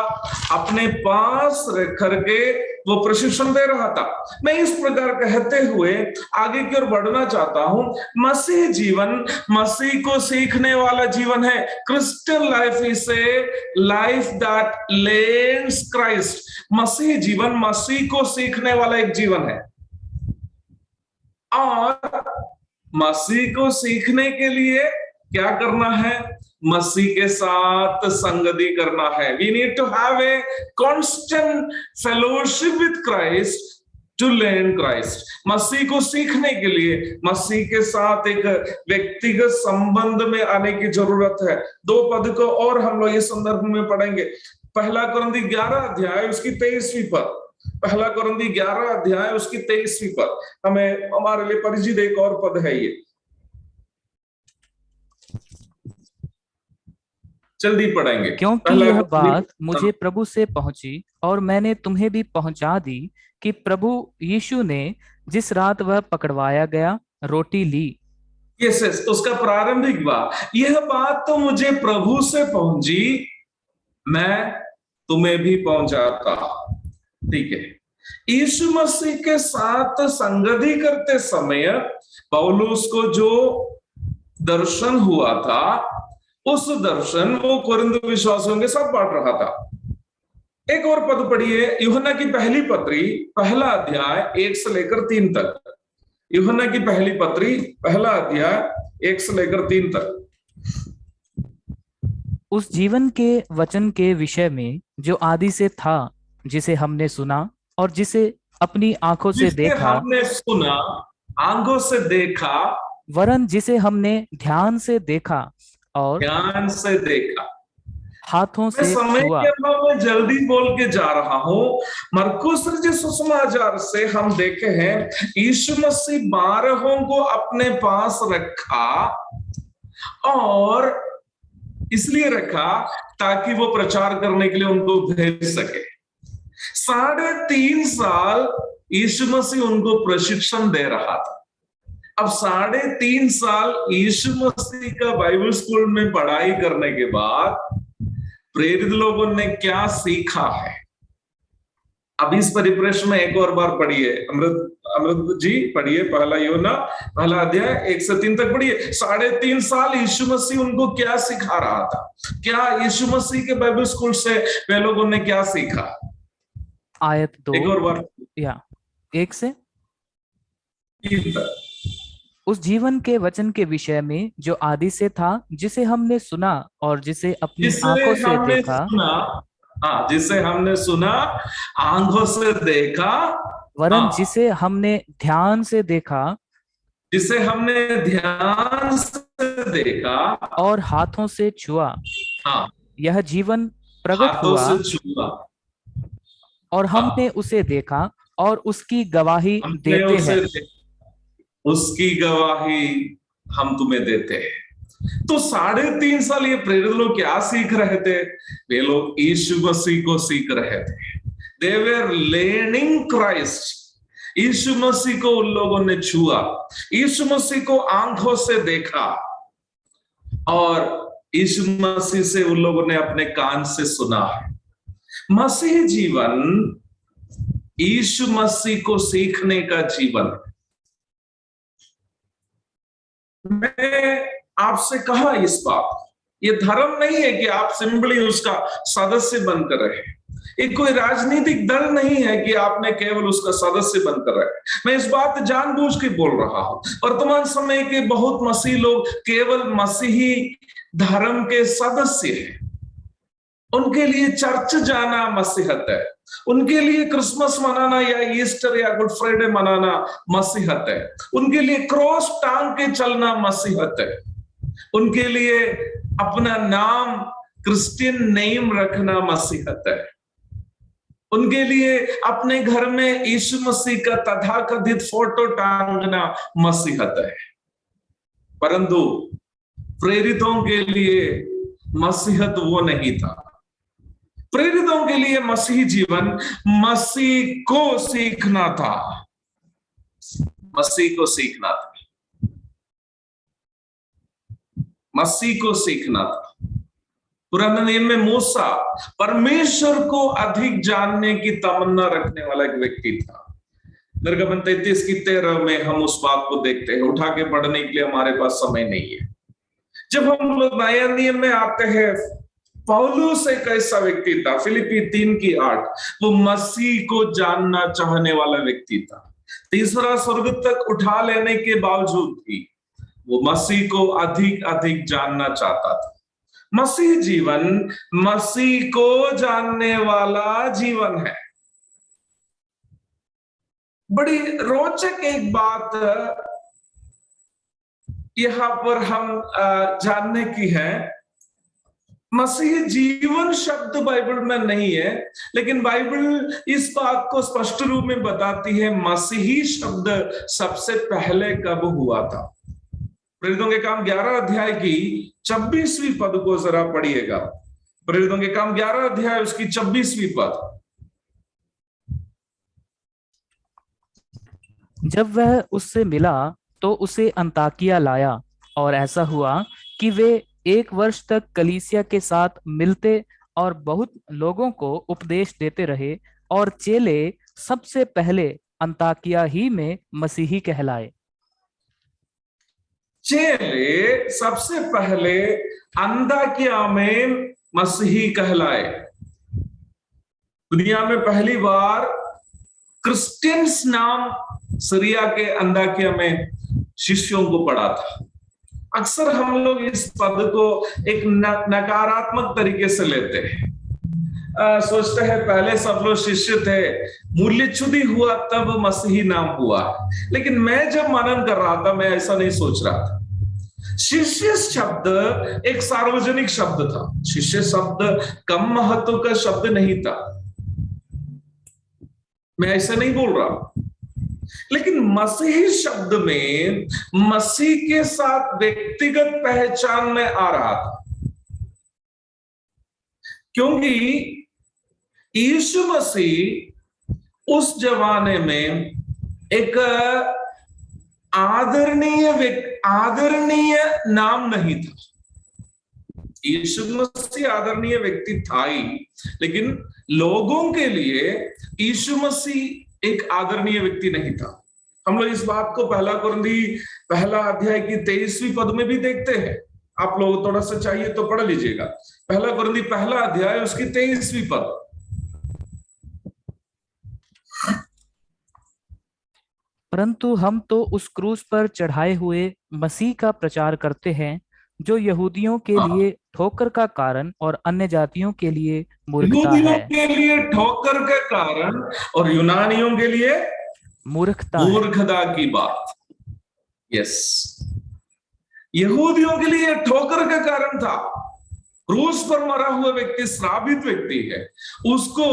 अपने पास रख करके वो प्रशिक्षण दे रहा था। मैं इस प्रकार कहते हुए आगे की ओर बढ़ना चाहता हूं। मसीह जीवन मसीह को सीखने वाला जीवन है। Christian life is a life that learns Christ. मसीह जीवन मसीह को सीखने वाला एक जीवन है, और मसीह को सीखने के लिए क्या करना है? मसीह के साथ संगति करना है। We need to have a constant fellowship with Christ to learn Christ. मसीह को सीखने के लिए मसीह के साथ एक व्यक्तिगत संबंध में आने की जरूरत है। 2 पद को और हम लोग इस संदर्भ में पढ़ेंगे। 1 कुरिन्थी 11 अध्याय उसकी 23वीं पद। 1 कुरिन्थी 11 अध्याय उसकी 23वीं पद हमें हमारे लिए परिचित एक और पद है। ये जल्दी पढ़ेंगे। क्योंकि यह बात मुझे प्रभु से पहुंची और मैंने तुम्हें भी पहुंचा दी कि प्रभु यीशु ने जिस रात वह पकड़वाया गया रोटी ली। यस, उसका प्रारंभिक बात, यह बात तो मुझे प्रभु से पहुंची, मैं तुम्हें भी पहुंचाता। ठीक है, यीशु मसीह के साथ संगति करते समय पौलुस को जो दर्शन हुआ था, उस दर्शन वो कोरिन्थ विश्वासियों के साथ बांट रहा था। एक और पद पढ़िए, यूहन्ना की पहली पत्री 1 अध्याय 1 से लेकर 3 तक। यूहन्ना की पहली पत्री 1 अध्याय 1 से लेकर 3 तक। उस जीवन के वचन के विषय में जो आदि से था, जिसे हमने सुना और जिसे अपनी आंखों से देखा, हमने सुना, आंखों से देखा, वरन जिसे हमने ध्यान से देखा और ध्यान से देखा, हाथों से समय छुआ। के अभाव में जल्दी बोल के जा रहा हूं। मरकुस रचित सुसमाचार से हम देखे हैं यीशु मसीह 12 को अपने पास रखा, और इसलिए रखा ताकि वो प्रचार करने के लिए उनको भेज सके। 3.5 साल यीशु मसीह उनको प्रशिक्षण दे रहा था। अब 3.5 साल यीशु मसीह का बाइबल स्कूल में पढ़ाई करने के बाद प्रेरित लोगों ने क्या सीखा है? अब इस परिप्रेक्ष्य में एक और बार पढ़िए, अमृत जी पढ़िए 1 यूहन्ना 1 अध्याय 1 से 3 तक पढ़िए। 3.5 साल यीशु मसीह उनको क्या सिखा रहा था? क्या यीशु मसीह के बाइबल स्कूल से वे लोगों ने क्या सीखा? आयत 2 एक और बार या 1 से 3 तक। उस जीवन के वचन के विषय में जो आदि से था, जिसे हमने सुना और जिसे अपनी आंखों से देखा, जिसे हमने सुना, आंखों से देखा, वरन जिसे हमने ध्यान से देखा, जिसे हमने ध्यान से देखा और हाथों से छुआ, यह जीवन प्रकट हुआ और हमने उसे देखा और उसकी गवाही देते हैं। उसकी गवाही हम तुम्हें देते हैं। तो 3.5 साल ये प्रेरित लोग क्या सीख रहे थे? वे लोग यीशु मसीह को सीख रहे थे। दे वर लर्निंग क्राइस्ट। यीशु मसीह को उन लोगों ने छुआ, यीशु मसीह को आंखों से देखा, और यीशु मसीह से उन लोगों ने अपने कान से सुना। मसीह जीवन यीशु मसीह को सीखने का जीवन। मैं आपसे कहा इस बात, ये धर्म नहीं है कि आप सिंपली उसका सदस्य बनकर रहे। ये कोई राजनीतिक दल नहीं है कि आपने केवल उसका सदस्य बनकर रहे। मैं इस बात जानबूझ के बोल रहा हूं। वर्तमान समय के बहुत मसीह लोग केवल मसीही धर्म के सदस्य हैं। उनके लिए चर्च जाना मसीहत है, उनके लिए क्रिसमस मनाना या ईस्टर या गुड फ्राइडे मनाना मसीहत है, उनके लिए क्रॉस टांग के चलना मसीहत है, उनके लिए अपना नाम क्रिश्चियन नेम रखना मसीहत है, उनके लिए अपने घर में यीशु मसीह का तथाकथित फोटो टांगना मसीहत है। परंतु प्रेरितों के लिए मसीहत वो नहीं था। प्रेरितों के लिए मसीह जीवन मसीह को सीखना था, मसीह को सीखना था, मसीह को सीखना था। पुराने नियम में मूसा परमेश्वर को अधिक जानने की तमन्ना रखने वाला एक व्यक्ति था। निर्गमन 33:13 में हम उस बात को देखते हैं। उठा के पढ़ने के लिए हमारे पास समय नहीं है। जब हम लोग नया नियम में आते हैं, पौलुस एक ऐसा व्यक्ति था, फिलिपी 3:8, वो मसीह को जानना चाहने वाला व्यक्ति था। तीसरा स्वर्ग तक उठा लेने के बावजूद भी वो मसीह को अधिक अधिक जानना चाहता था। मसीह जीवन मसीह को जानने वाला जीवन है। बड़ी रोचक एक बात यहां पर हम जानने की है। मसीह जीवन शब्द बाइबल में नहीं है, लेकिन बाइबल इस बात को स्पष्ट रूप में बताती है मसीही शब्द सबसे पहले कब हुआ था। प्रेरितों के काम 11 अध्याय की 26वीं पद को जरा पढ़िएगा। प्रेरितों के काम 11 अध्याय उसकी 26वीं पद। जब वह उससे मिला तो उसे अंताकिया लाया, और ऐसा हुआ कि वे 1 वर्ष तक कलीसिया के साथ मिलते और बहुत लोगों को उपदेश देते रहे, और चेले सबसे पहले अंताकिया ही में मसीही कहलाए। चेले सबसे पहले अंताकिया में मसीही कहलाए। दुनिया में पहली बार क्रिश्चियंस नाम सीरिया के अंताकिया में शिष्यों को पढ़ा था। अक्सर हम लोग इस पद को एक नकारात्मक तरीके से लेते हैं। सोचते हैं पहले सब लोग शिष्य थे, मूल्यच्युति हुआ तब मसीही नाम हुआ। लेकिन मैं जब मनन कर रहा था, मैं ऐसा नहीं सोच रहा था। शिष्य शब्द एक सार्वजनिक शब्द था। शिष्य शब्द कम महत्व का शब्द नहीं था, मैं ऐसा नहीं बोल रहा। लेकिन मसीही शब्द में मसीह के साथ व्यक्तिगत पहचान में आ रहा था, क्योंकि यीशु मसीह उस जमाने में एक आदरणीय नाम नहीं था। यीशु मसीह आदरणीय व्यक्ति था ही, लेकिन लोगों के लिए यीशु मसीह एक आदरणीय व्यक्ति नहीं था। हम लोग इस बात को 1 कुरिन्थी 1 अध्याय की 23वीं पद में भी देखते हैं। आप लोग थोड़ा सा चाहिए तो पढ़ लीजिएगा। 1 कुरिन्थी 1 अध्याय उसकी 23वीं पद। परंतु हम तो उस क्रूस पर चढ़ाए हुए मसीह का प्रचार करते हैं, जो यहूदियों के लिए ठोकर का कारण और अन्य जातियों के लिए मूर्खता है। यहूदियों के लिए ठोकर का कारण और यूनानियों के लिए मूर्खता की बात। यस, यहूदियों के लिए ठोकर का कारण था। क्रूस पर मरा हुआ व्यक्ति श्रापित व्यक्ति है, उसको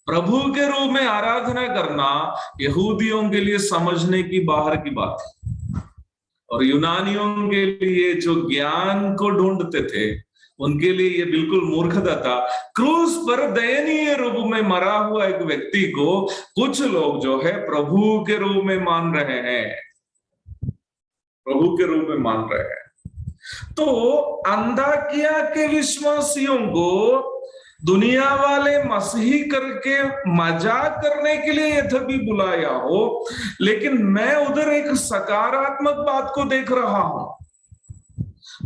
प्रभु के रूप में आराधना करना यहूदियों के लिए समझने की बाहर की बात है। और यूनानियों के लिए जो ज्ञान को ढूंढते थे उनके लिए ये बिल्कुल मूर्खता था। क्रूस पर दयनीय रूप में मरा हुआ एक व्यक्ति को कुछ लोग जो है प्रभु के रूप में मान रहे हैं, प्रभु के रूप में मान रहे हैं। तो अंताकिया के विश्वासियों को दुनिया वाले मसीही करके मजाक करने के लिए यद्यपि बुलाया हो, लेकिन मैं उधर एक सकारात्मक बात को देख रहा हूं।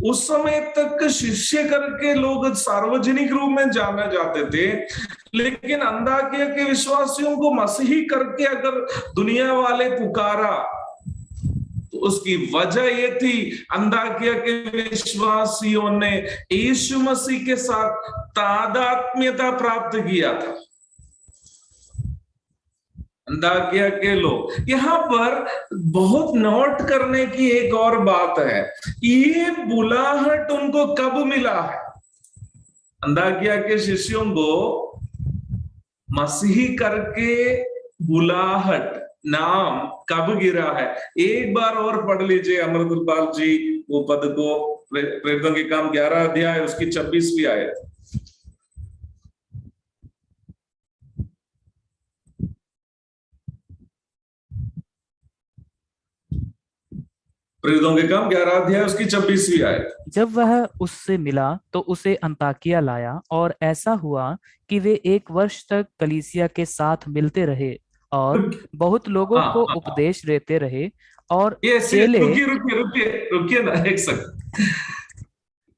उस समय तक शिष्य करके लोग सार्वजनिक रूप में जाने जाते थे, लेकिन अंताकिया के विश्वासियों को मसीही करके अगर दुनिया वाले पुकारा तो उसकी वजह ये थी, अंताकिया के विश्वासियों ने यीशु मसीह के साथ तादात्म्यता प्राप्त किया था। अंताकिया के लोग, यहां पर बहुत नोट करने की एक और बात है, ये बुलाहट उनको कब मिला है? अंताकिया के शिष्यों को मसीही करके बुलाहट नाम कब गिरा है? एक बार और पढ़ लीजिए अमृतपाल जी वो पद को, प्रेरितों के काम 11 अध्याय उसकी 26वीं आयत। प्रेरितों के काम 11 अध्याय उसकी 26वीं आयत। जब वह उससे मिला तो उसे अंताकिया लाया, और ऐसा हुआ कि वे 1 वर्ष तक कलीसिया के साथ मिलते रहे और बहुत लोगों को उपदेश देते रहे। और चेले, रुकिए ना एक सेकंड,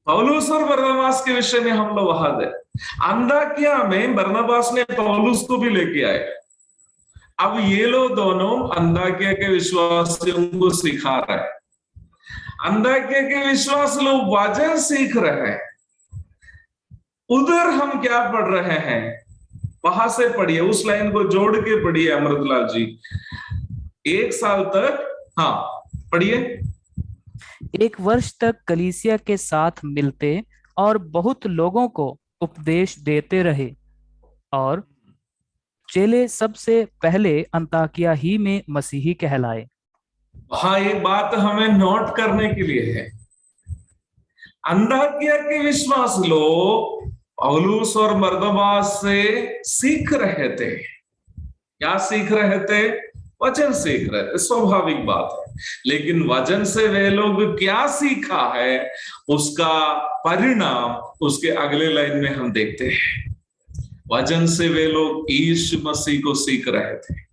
पौलुस और बरनबास के विषय में हम लोग वहां थे। अंताकिया में बरनबास ने पौलुस को भी लेके आए। अब ये लोग दोनों अंताकिया के विश्वासियों को सिखा रहे हैं। अंताकिया के विश्वास लोग वचन सीख रहे हैं, उधर हम क्या पढ़ रहे हैं? वहां से पढ़िए, उस लाइन को जोड़ के पढ़िए अमृतलाल जी। 1 साल तक, हाँ पढ़िए। 1 वर्ष तक कलीसिया के साथ मिलते और बहुत लोगों को उपदेश देते रहे। और चेले सबसे पहले अंताकिया ही में मसीही कहलाए। हाँ, एक बात हमें नोट करने के लिए है, अंताकिया के विश्वास लोग पौलुस और बरनबास से सीख रहे थे। क्या सीख रहे थे? वचन सीख रहे थे, स्वाभाविक बात है। लेकिन वचन से वे लोग क्या सीखा है, उसका परिणाम उसके अगले लाइन में हम देखते हैं। वचन से वे लोग यीशु मसीह को सीख रहे थे।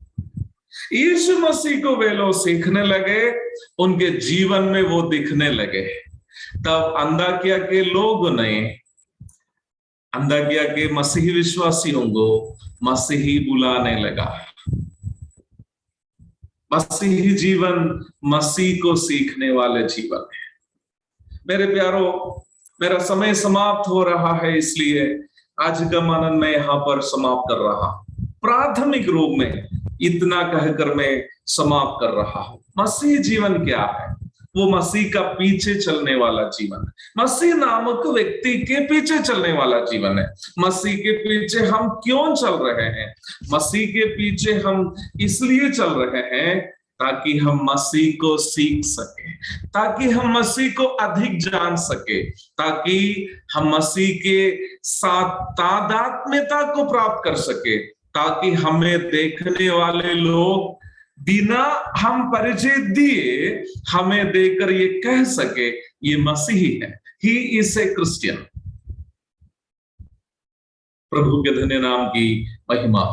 यीशु मसीह को वे लोग सीखने लगे, उनके जीवन में वो दिखने लगे। तब अंताकिया के लोग ने अंताकिया के मसीही विश्वासियों को मसीही बुलाने लगा। मसीही जीवन मसीह को सीखने वाले जीवन है। मेरे प्यारो, मेरा समय समाप्त हो रहा है, इसलिए आज का मनन मैं यहां पर समाप्त कर रहा हूं। प्राथमिक रूप में इतना कहकर मैं समाप्त कर रहा हूं। मसीह जीवन क्या है? वो मसीह का पीछे चलने वाला जीवन है। मसीह नामक व्यक्ति के पीछे चलने वाला जीवन है। मसीह के पीछे हम क्यों चल रहे हैं? मसीह के पीछे हम इसलिए चल रहे हैं ताकि हम मसीह को सीख सके, ताकि हम मसीह को अधिक जान सके, ताकि हम मसीह के साथ तादात्म्यता को प्राप्त कर सके, ताकि हमें देखने वाले लोग बिना हम परिचय दिए हमें देखकर ये कह सके ये मसीही है, ही इज ए क्रिश्चियन। प्रभु के धन्य नाम की महिमा।